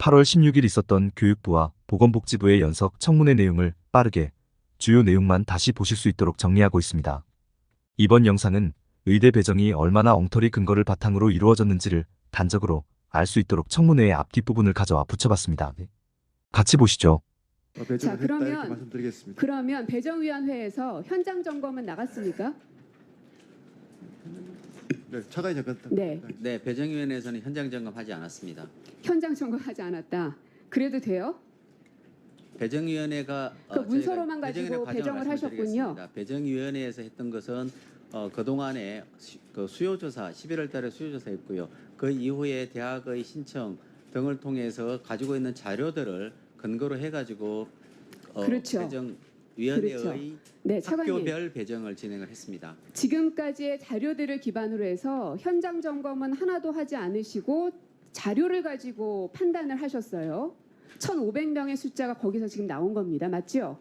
8월 16일 있었던 교육부와 보건복지부의 연석 청문회 내용을 빠르게 주요 내용만 다시 보실 수 있도록 정리하고 있습니다. 이번 영상은 의대 배정이 얼마나 엉터리 근거를 바탕으로 이루어졌는지를 단적으로 알 수 있도록 청문회의 앞뒷부분을 가져와 붙여봤습니다. 같이 보시죠. 자, 그러면 배정위원회에서 현장 점검은 나갔습니까? 네, 차관이 잠깐. 네. 네, 배정위원회에서는 현장 점검하지 않았습니다. 현장 점검하지 않았다. 그래도 돼요? 배정위원회가 그 문서로만 가지고 배정을 하셨군요. 배정위원회에서 했던 것은 그동안에 그 수요조사 11월 달에 수요조사했고요. 그 이후에 대학의 신청 등을 통해서 가지고 있는 자료들을 근거로 해가지고 그렇죠. 배정위원회의 그렇죠. 네, 차관님. 학교별 배정을 진행을 했습니다. 지금까지의 자료들을 기반으로 해서 현장 점검은 하나도 하지 않으시고 자료를 가지고 판단을 하셨어요. 1,500명의 숫자가 거기서 지금 나온 겁니다. 맞죠?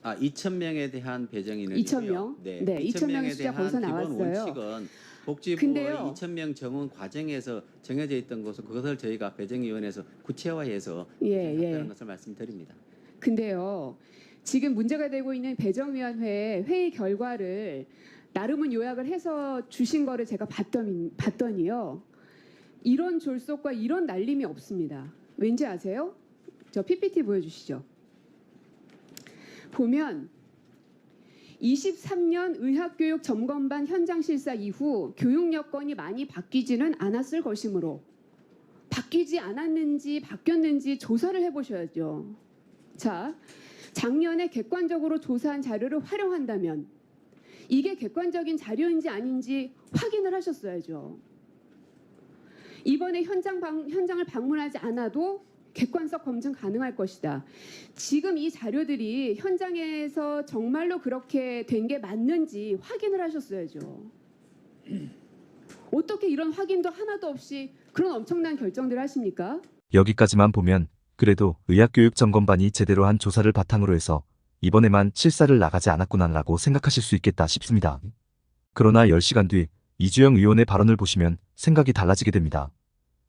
2,000명에 대한 배정인은 2,000명? 네, 2,000명의 숫자 거기서 나왔어요. 원칙은 복지부의 근데요. 2,000명 정원 과정에서 정해져 있던 것을 그것을 저희가 배정위원회에서 구체화해서 예. 했다는 것을 말씀드립니다. 근데요. 지금 문제가 되고 있는 배정위원회 회의 결과를 나름은 요약을 해서 주신 거를 제가 봤더니요. 이런 졸속과 이런 날림이 없습니다. 왠지 아세요? 저 PPT 보여주시죠. 보면 23년 의학교육 점검반 현장 실사 이후 교육 여건이 많이 바뀌지는 않았을 것이므로 바뀌지 않았는지 바뀌었는지 조사를 해보셔야죠. 자, 작년에 객관적으로 조사한 자료를 활용한다면 이게 객관적인 자료인지 아닌지 확인을 하셨어야죠. 이번에 현장을 방문하지 않아도 객관성 검증 가능할 것이다. 지금 이 자료들이 현장에서 정말로 그렇게 된 게 맞는지 확인을 하셨어야죠. 어떻게 이런 확인도 하나도 없이 그런 엄청난 결정들을 하십니까? 여기까지만 보면 그래도 의학교육점검반이 제대로 한 조사를 바탕으로 해서 이번에만 실사를 나가지 않았구나라고 생각하실 수 있겠다 싶습니다. 그러나 10시간 뒤 이주영 의원의 발언을 보시면 생각이 달라지게 됩니다.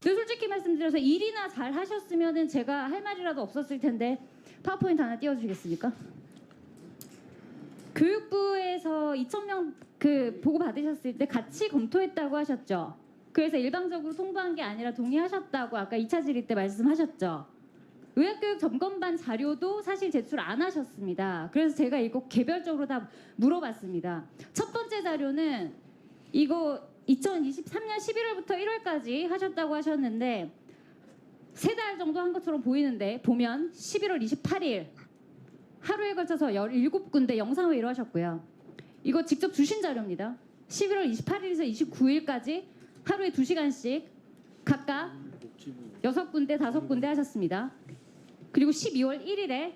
솔직히 말씀드려서 일이나 잘 하셨으면 제가 할 말이라도 없었을 텐데 파워포인트 하나 띄워주시겠습니까? 교육부에서 2,000명 그 보고 받으셨을 때 같이 검토했다고 하셨죠. 그래서 일방적으로 통보한 게 아니라 동의하셨다고 아까 2차 질의 때 말씀하셨죠. 의학교육 점검반 자료도 사실 제출 안 하셨습니다. 그래서 제가 이거 개별적으로 다 물어봤습니다. 첫 번째 자료는 이거 2023년 11월부터 1월까지 하셨다고 하셨는데 3달 정도 한 것처럼 보이는데 보면 11월 28일 하루에 걸쳐서 17군데 영상회의를 하셨고요. 이거 직접 주신 자료입니다. 11월 28일에서 29일까지 하루에 2시간씩 각각 6군데, 5군데 하셨습니다. 그리고 12월 1일에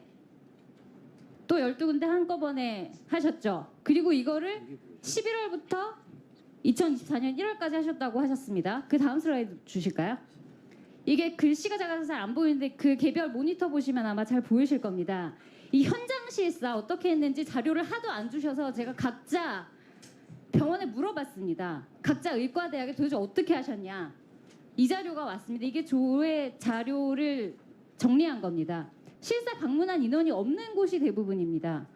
또 12군데 한꺼번에 하셨죠. 그리고 이거를 11월부터 2024년 1월까지 하셨다고 하셨습니다. 그 다음 슬라이드 주실까요? 이게 글씨가 작아서 잘 안 보이는데 그 개별 모니터 보시면 아마 잘 보이실 겁니다. 이 현장 실사 어떻게 했는지 자료를 하도 안 주셔서 제가 각자 병원에 물어봤습니다. 각자 의과대학에 도대체 어떻게 하셨냐. 이 자료가 왔습니다. 이게 조회 자료를 정리한 겁니다. 실사 방문한 인원이 없는 곳이 대부분입니다.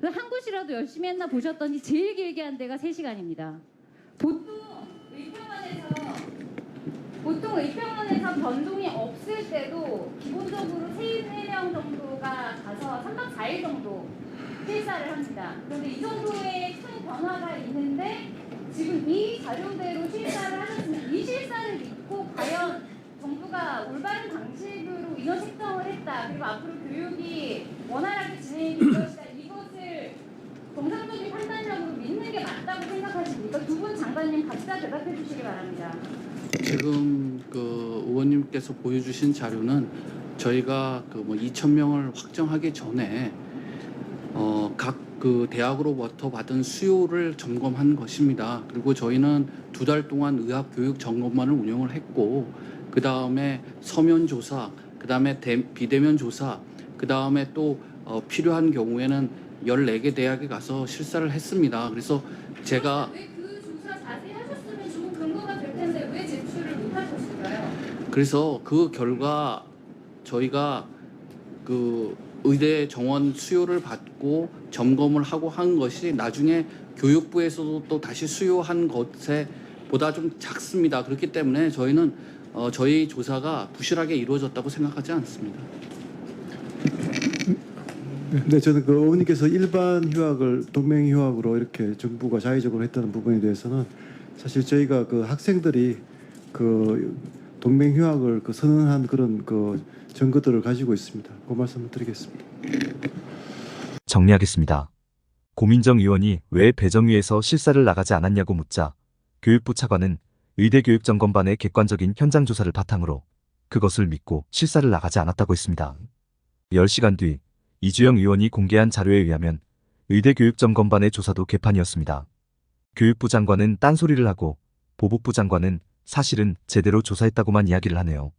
한 곳이라도 열심히 했나 보셨더니 제일 길게 한 데가 3시간입니다. 보통 의평원에서 변동이 없을 때도 기본적으로 3-4명 정도가 가서 3박 4일 정도 실사를 합니다. 그런데 이 정도의 큰 변화가 있는데 지금 이 자료대로 실사를 하셨습니다. 이 실사를 믿고 과연 정부가 올바른 방식으로 인원 책정을 했다. 그리고 앞으로 교육이 원활하게 진행이 될 것이다. 이것을 정상적인 판단력으로 믿는 게 맞다고 생각하십니까? 두 분 장관님 각자 대답해 주시기 바랍니다. 지금 그 의원님께서 보여주신 자료는 저희가 그 2,000명을 확정하기 전에 각 그 대학으로부터 받은 수요를 점검한 것입니다. 그리고 저희는 2달 동안 의학 교육 점검반을 운영을 했고 그 다음에 서면 조사, 그 다음에 비대면 조사, 그 다음에 또 필요한 경우에는 14개 대학에 가서 실사를 했습니다. 그래서 제가 왜 그 조사 자세히 하셨으면 좋은 근거가 될 텐데 왜 제출을 못 하셨을까요? 그래서 그 결과 저희가 그 의대 정원 수요를 받고 점검을 하고 한 것이 나중에 교육부에서도 또 다시 수요한 것에 보다 좀 작습니다. 그렇기 때문에 저희는 저희 조사가 부실하게 이루어졌다고 생각하지 않습니다. 네, 저는 그 의원님께서 일반 휴학을 동맹 휴학으로 이렇게 정부가 자의적으로 했다는 부분에 대해서는 사실 저희가 그 학생들이 그 동맹 휴학을 그 선언한 그런 그 증거들을 가지고 있습니다. 그 말씀을 드리겠습니다. 정리하겠습니다. 고민정 의원이 왜 배정위에서 실사를 나가지 않았냐고 묻자 교육부 차관은 의대교육점검반의 객관적인 현장 조사를 바탕으로 그것을 믿고 실사를 나가지 않았다고 했습니다. 10시간 뒤 이주영 의원이 공개한 자료에 의하면 의대교육점검반의 조사도 개판이었습니다. 교육부 장관은 딴소리를 하고 보복부 장관은 사실은 제대로 조사했다고만 이야기를 하네요.